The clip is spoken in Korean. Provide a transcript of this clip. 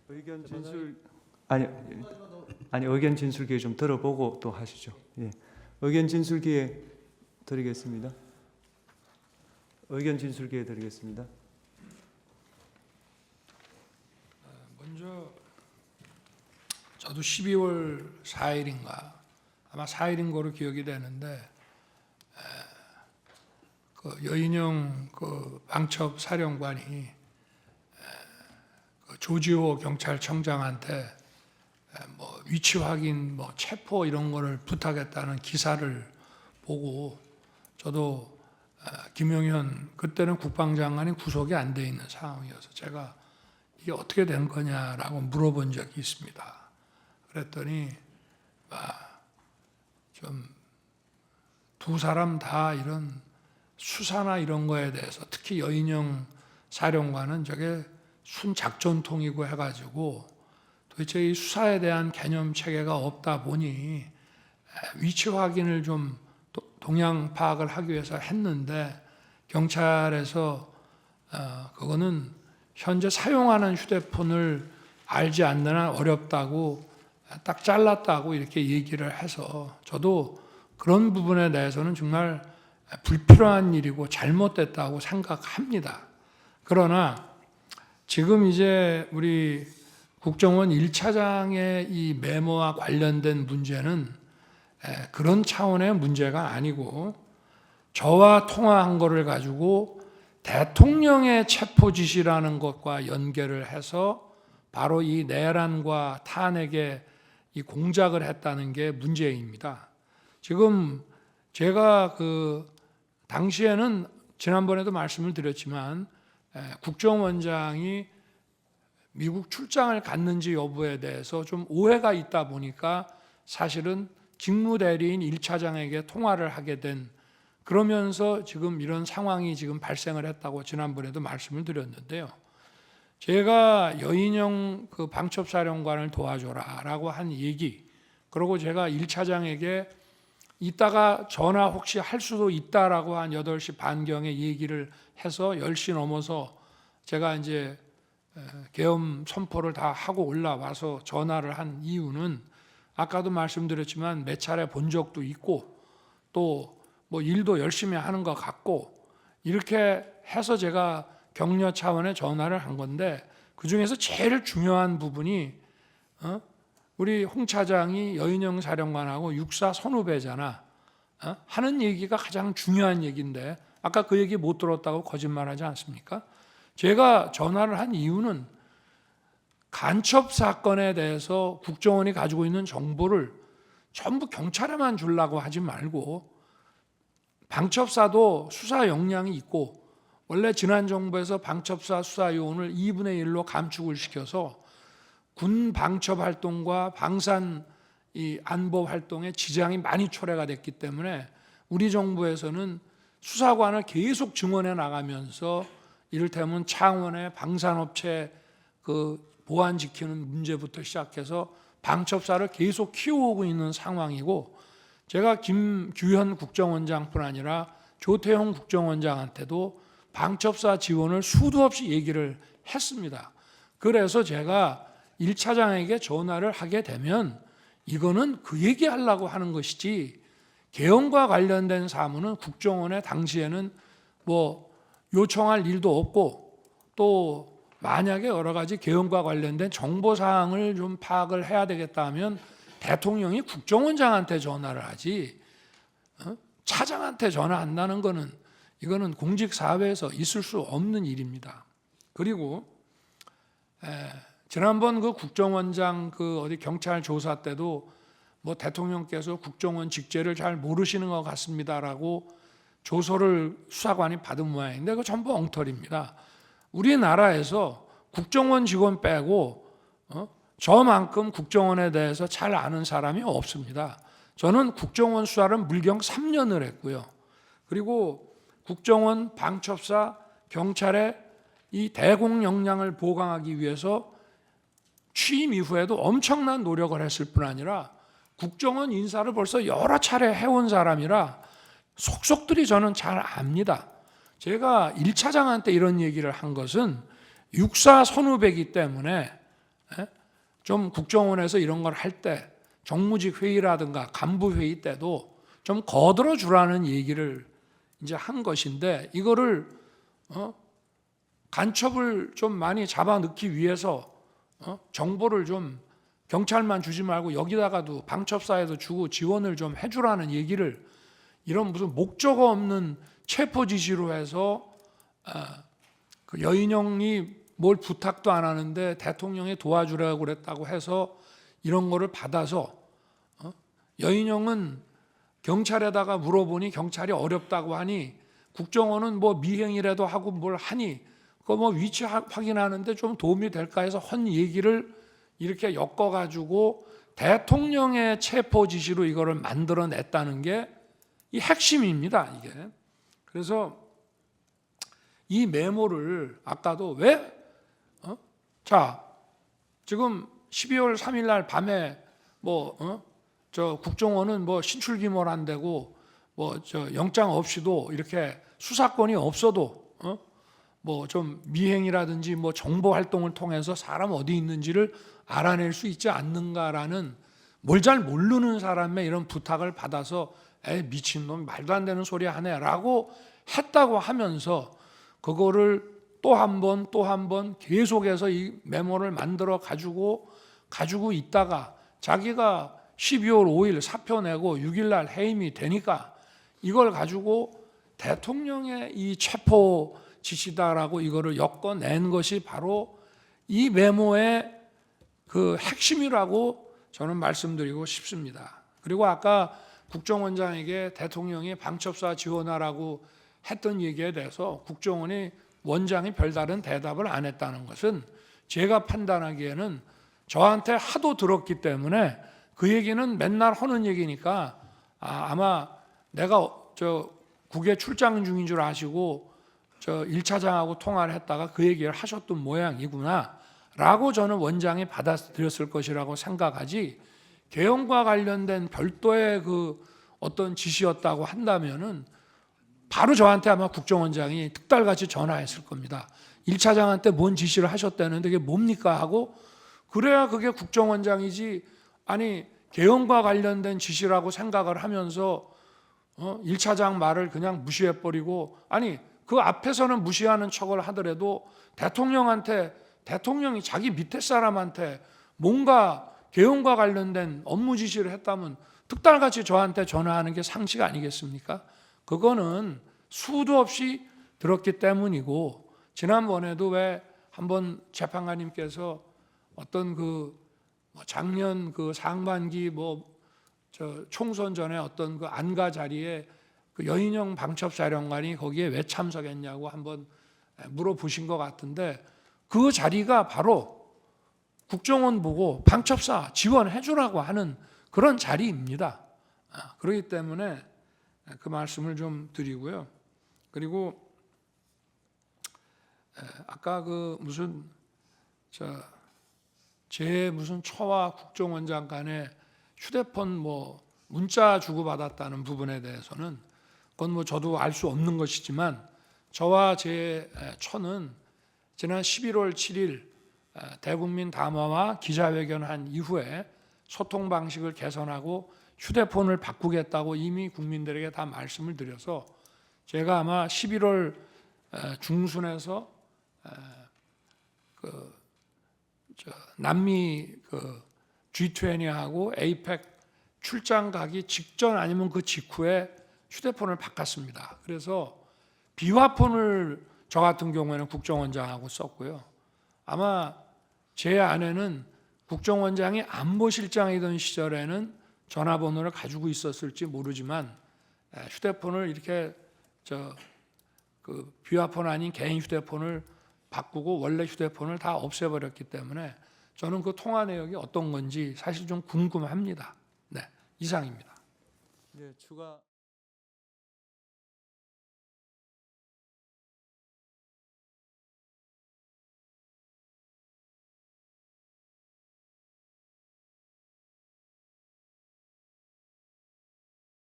의견 진술 아니 의견 진술 기회 좀 들어보고 또 하시죠. 예. 의견 진술 기회 드리겠습니다. 의견 진술 기회 드리겠습니다. 먼저 저도 12월 4일인가 아마 4일인 거로 기억이 되는데 그 여인영 그 방첩 사령관이 그 조지호 경찰청장한테 뭐 위치 확인, 뭐 체포 이런 거를 부탁했다는 기사를 보고 저도 김용현 그때는 국방장관이 구속이 안 돼 있는 상황이어서 제가 이게 어떻게 된 거냐라고 물어본 적이 있습니다. 그랬더니 좀 두 사람 다 이런 수사나 이런 거에 대해서 특히 여인영 사령관은 저게 순작전통이고 해가지고 도대체 이 수사에 대한 개념 체계가 없다 보니 위치 확인을 좀 동향 파악을 하기 위해서 했는데 경찰에서 그거는 현재 사용하는 휴대폰을 알지 않는 한 어렵다고 딱 잘랐다고 이렇게 얘기를 해서 저도 그런 부분에 대해서는 정말 불필요한 일이고 잘못됐다고 생각합니다. 그러나 지금 이제 우리 국정원 1차장의 이 메모와 관련된 문제는 그런 차원의 문제가 아니고 저와 통화한 거를 가지고 대통령의 체포 지시라는 것과 연결을 해서 바로 이 내란과 탄핵에 이 공작을 했다는 게 문제입니다. 지금 제가 그 당시에는 지난번에도 말씀을 드렸지만 국정원장이 미국 출장을 갔는지 여부에 대해서 좀 오해가 있다 보니까 사실은 직무대리인 1차장에게 통화를 하게 된 그러면서 지금 이런 상황이 지금 발생을 했다고 지난번에도 말씀을 드렸는데요. 제가 여인영 그 방첩사령관을 도와줘라라고 한 얘기 그리고 제가 1차장에게 이따가 전화 혹시 할 수도 있다라고 한 8시 반경에 얘기를 해서 10시 넘어서 제가 이제 계엄 선포를 다 하고 올라와서 전화를 한 이유는 아까도 말씀드렸지만 몇 차례 본 적도 있고 또 뭐 일도 열심히 하는 것 같고 이렇게 해서 제가 격려 차원의 전화를 한 건데 그중에서 제일 중요한 부분이 우리 홍 차장이 여인영 사령관하고 육사 선후배잖아 하는 얘기가 가장 중요한 얘기인데 아까 그 얘기 못 들었다고 거짓말하지 않습니까? 제가 전화를 한 이유는 간첩 사건에 대해서 국정원이 가지고 있는 정보를 전부 경찰에만 주려고 하지 말고 방첩사도 수사 역량이 있고 원래 지난 정부에서 방첩사 수사 요원을 2분의 1로 감축을 시켜서 군 방첩 활동과 방산 이 안보 활동에 지장이 많이 초래가 됐기 때문에 우리 정부에서는 수사관을 계속 증원해 나가면서 이를테면 창원의 방산업체 그 보안 지키는 문제부터 시작해서 방첩사를 계속 키워오고 있는 상황이고 제가 김규현 국정원장뿐 아니라 조태용 국정원장한테도 방첩사 지원을 수도 없이 얘기를 했습니다. 그래서 제가 1차장에게 전화를 하게 되면 이거는 그 얘기하려고 하는 것이지 계엄과 관련된 사무는 국정원에 당시에는 뭐 요청할 일도 없고 또 만약에 여러 가지 계엄과 관련된 정보사항을 좀 파악을 해야 되겠다 하면 대통령이 국정원장한테 전화를 하지 차장한테 전화한다는 거는 이거는 공직사회에서 있을 수 없는 일입니다. 그리고 지난번 그 국정원장 그 어디 경찰 조사 때도 뭐 대통령께서 국정원 직제를 잘 모르시는 것 같습니다라고 조서를 수사관이 받은 모양인데 그거 전부 엉터리입니다. 우리나라에서 국정원 직원 빼고 저만큼 국정원에 대해서 잘 아는 사람이 없습니다. 저는 국정원 수사를 물경 3년을 했고요. 그리고 국정원, 방첩사, 경찰의 이 대공 역량을 보강하기 위해서 취임 이후에도 엄청난 노력을 했을 뿐 아니라 국정원 인사를 벌써 여러 차례 해온 사람이라 속속들이 저는 잘 압니다. 제가 1차장한테 이런 얘기를 한 것은 육사 선후배이기 때문에 좀 국정원에서 이런 걸 할 때 정무직 회의라든가 간부 회의 때도 좀 거들어 주라는 얘기를 이제 한 것인데, 이거를 간첩을 좀 많이 잡아 넣기 위해서 정보를 좀 경찰만 주지 말고 여기다가도 방첩사에도 주고 지원을 좀 해주라는 얘기를, 이런 무슨 목적 없는 체포 지시로 해서 그 여인형이 뭘 부탁도 안 하는데 대통령이 도와주라고 그랬다고 해서 이런 거를 받아서, 여인형은 경찰에다가 물어보니 경찰이 어렵다고 하니 국정원은 뭐 미행이라도 하고 뭘 하니 그거 뭐 위치 확인하는데 좀 도움이 될까 해서 헌 얘기를 이렇게 엮어가지고 대통령의 체포 지시로 이거를 만들어냈다는 게 이 핵심입니다, 이게. 그래서 이 메모를 아까도 왜 자, 지금 12월 3일 날 밤에 저 국정원은 뭐 신출귀몰 안 되고 뭐 저 영장 없이도 이렇게 수사권이 없어도 뭐 좀 미행이라든지 뭐 정보 활동을 통해서 사람 어디 있는지를 알아낼 수 있지 않는가라는, 뭘 잘 모르는 사람의 이런 부탁을 받아서 미친놈 말도 안 되는 소리 하네라고 했다고 하면서 그거를 또 한 번 계속해서 이 메모를 만들어 가지고 있다가 자기가 12월 5일 사표 내고 6일 날 해임이 되니까 이걸 가지고 대통령의 이 체포 지시다라고 이거를 엮어낸 것이 바로 이 메모의 그 핵심이라고 저는 말씀드리고 싶습니다. 그리고 아까 국정원장에게 대통령이 방첩사 지원하라고 했던 얘기에 대해서 국정원이 원장이 별다른 대답을 안 했다는 것은 제가 판단하기에는 저한테 하도 들었기 때문에 그 얘기는 맨날 하는 얘기니까 아마 내가 저 국외 출장 중인 줄 아시고 저 1차장하고 통화를 했다가 그 얘기를 하셨던 모양이구나 라고 저는 원장이 받아들였을 것이라고 생각하지, 개헌과 관련된 별도의 그 어떤 지시였다고 한다면은 바로 저한테 아마 국정원장이 특달같이 전화했을 겁니다. 1차장한테 뭔 지시를 하셨다는데 그게 뭡니까 하고, 그래야 그게 국정원장이지, 아니 개헌과 관련된 지시라고 생각을 하면서 1차장 말을 그냥 무시해버리고, 아니 그 앞에서는 무시하는 척을 하더라도 대통령이 자기 밑에 사람한테 뭔가 개헌과 관련된 업무 지시를 했다면 특달같이 저한테 전화하는 게 상식 아니겠습니까? 그거는 수도 없이 들었기 때문이고, 지난번에도 왜 한번 재판관님께서 어떤 그 작년 그 상반기 저 총선 전에 어떤 그 안가 자리에 그 여인형 방첩사령관이 거기에 왜 참석했냐고 한번 물어보신 것 같은데, 그 자리가 바로 국정원 보고 방첩사 지원해 주라고 하는 그런 자리입니다. 그렇기 때문에 그 말씀을 좀 드리고요. 그리고 아까 그 무슨 제 무슨 처와 국정원장 간에 휴대폰 문자 주고받았다는 부분에 대해서는 그건 저도 알 수 없는 것이지만, 저와 제 처는 지난 11월 7일 대국민 담화와 기자회견한 이후에 소통 방식을 개선하고 휴대폰을 바꾸겠다고 이미 국민들에게 다 말씀을 드려서, 제가 아마 11월 중순에서 남미 G20하고 APEC 출장 가기 직전 아니면 그 직후에 휴대폰을 바꿨습니다. 그래서 비화폰을 저 같은 경우에는 국정원장하고 썼고요. 아마 제 아내는 국정원장이 안보실장이던 시절에는 전화번호를 가지고 있었을지 모르지만 휴대폰을 이렇게 그 비화폰 아닌 개인 휴대폰을 바꾸고 원래 휴대폰을 다 없애버렸기 때문에 저는 그 통화 내역이 어떤 건지 사실 좀 궁금합니다. 네, 이상입니다. 네, 추가